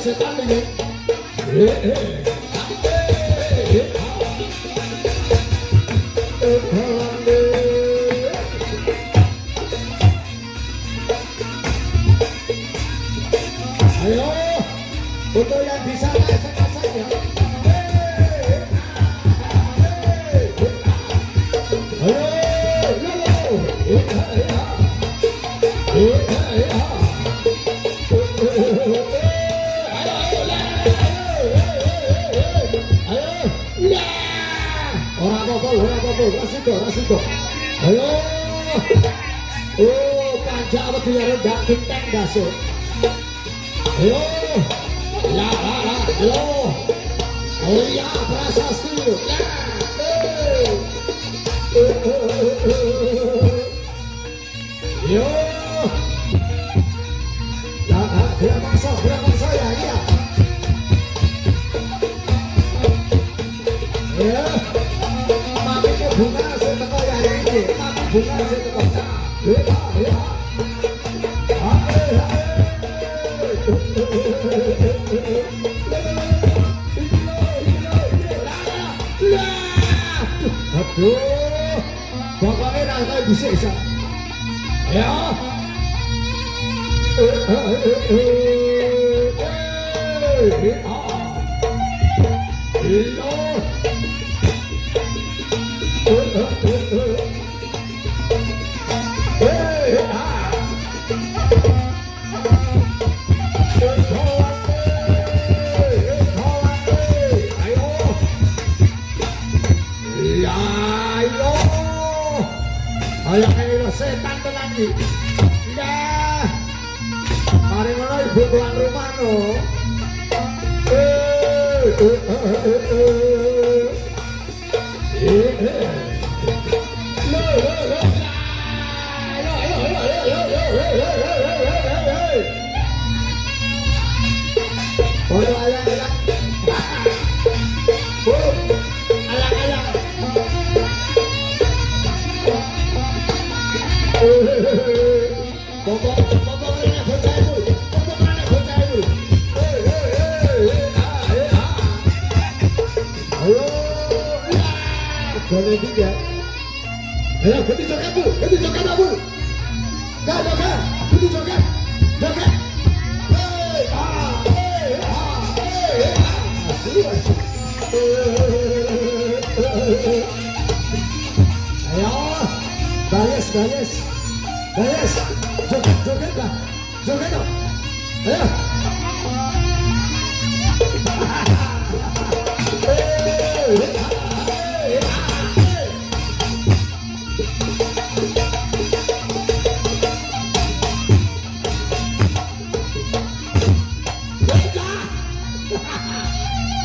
Setan ini. Ayo, untuk yang bisa rasakan saja. Rasiko. Ayo. Oh, panjang apa dia rendah genteng dasar. Ayo. Ayo. Oh iya, prasasti. Yo. Dia maksa ya, iya. Ya. Mami bunga seteko ya iki. Mami bunga seteko. Aduh. Bapaknya nangkai bisa. Ya. Ayo setan tenan iki. Ya. Mari ngono ibu tuan rumah no. Ayo, ganti joget Bu, ganti joget Bu. Ganti joget. Ayo, bayes. Joget lah. Joget dong. Ayo.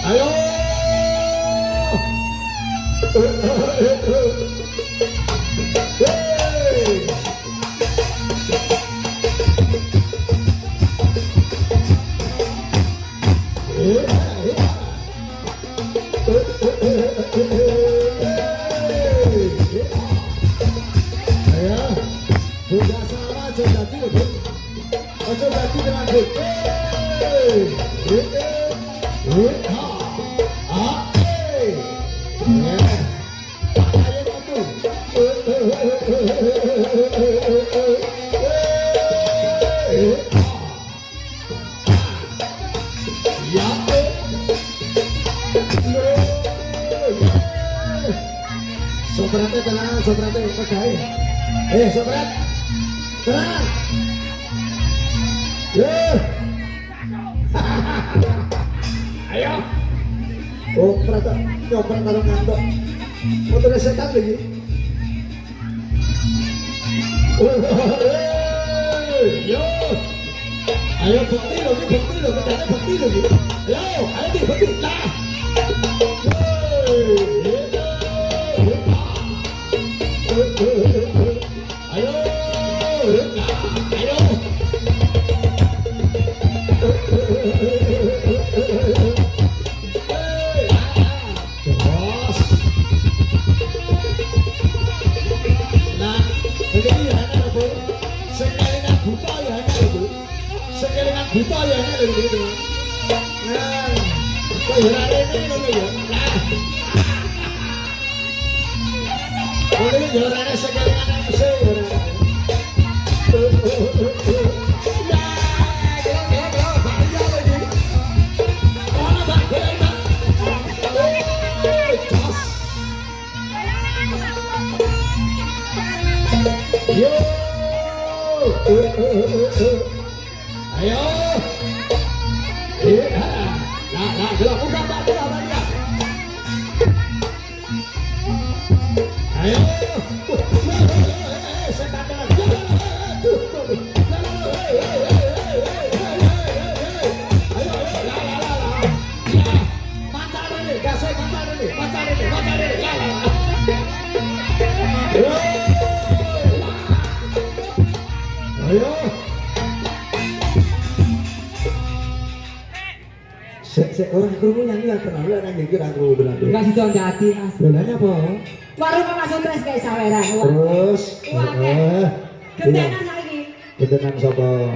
Ayo. Sopratnya tenang, sopratnya pegai. Soprat, tenang. Ayo. Oh, prata, nyoprat taruh ngantuk. Motornya setan lagi. Yo. Ayo bukti lo, katanya bukti lo. Ayo, ayo bukti. Lah. Ayo, ayo. Buta ya ini lho gitu. Nah, kok ya rene ngono ya. Nah. Ini ya rene sekelingan mesti ora. Yo. Ayo. Nah, gerak buka Pak, gerak Pak. Ayo. Sekarang. Ayo. Orang kerumuh nyanyi yang terlalu enak mikir aku berarti. Enggak situ hati Mas. Bolanya apa? Warung Mas Stres kayak saweran. Terus. Gendenan saiki. Gendenan sapa?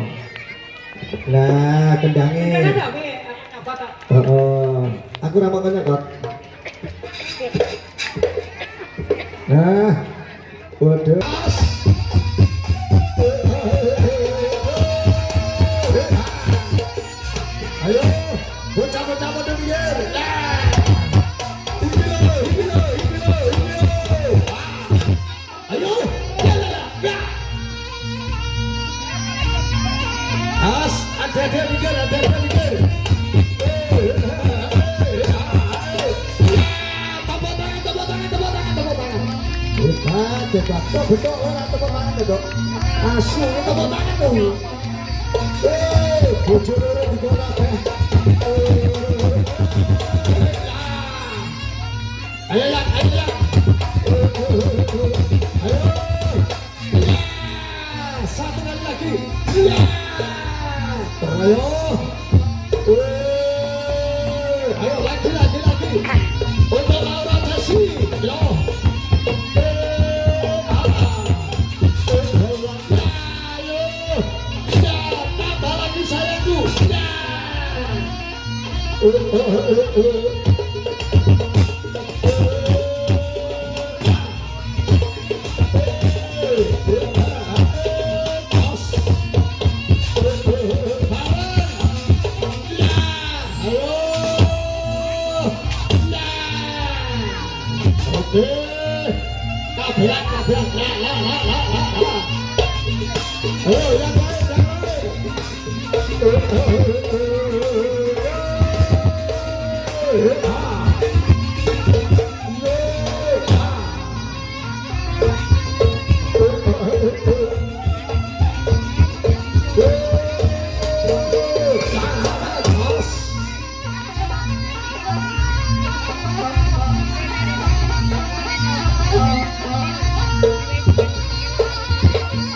Nah, kendange. Gendenan apa apa tak? Aku ra makanya kok. Nah. Waduh. Ayo. Bocah-bocah pada biar. Ayo. Ya. As, ada mikir. Tepuk tangan. Hebat. Betul orang tepuk tangan dok. Asu tepuk tangan dong. Bocor di bola. Ayo. Satu kali lagi. Ayo. Ayo lagi. Untuk Laura Tasi. Yo. Tambah lagi sayangku.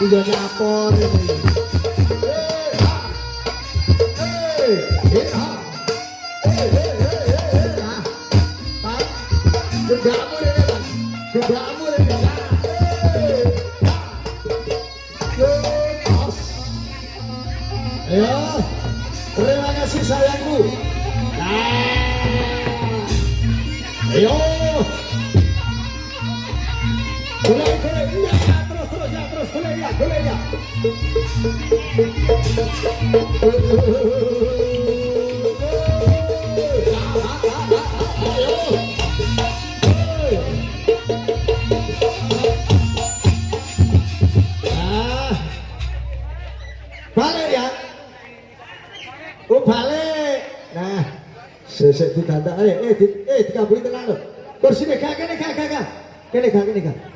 Udah lapor ini. Ayo, terima kasih sayangku. Ayo. Boleh, terus, boleh ya. Balik ya. Oh balik. Nah, sesek ditanda dikaburi tenan lho. Kursine gak kene gak. Kene gak.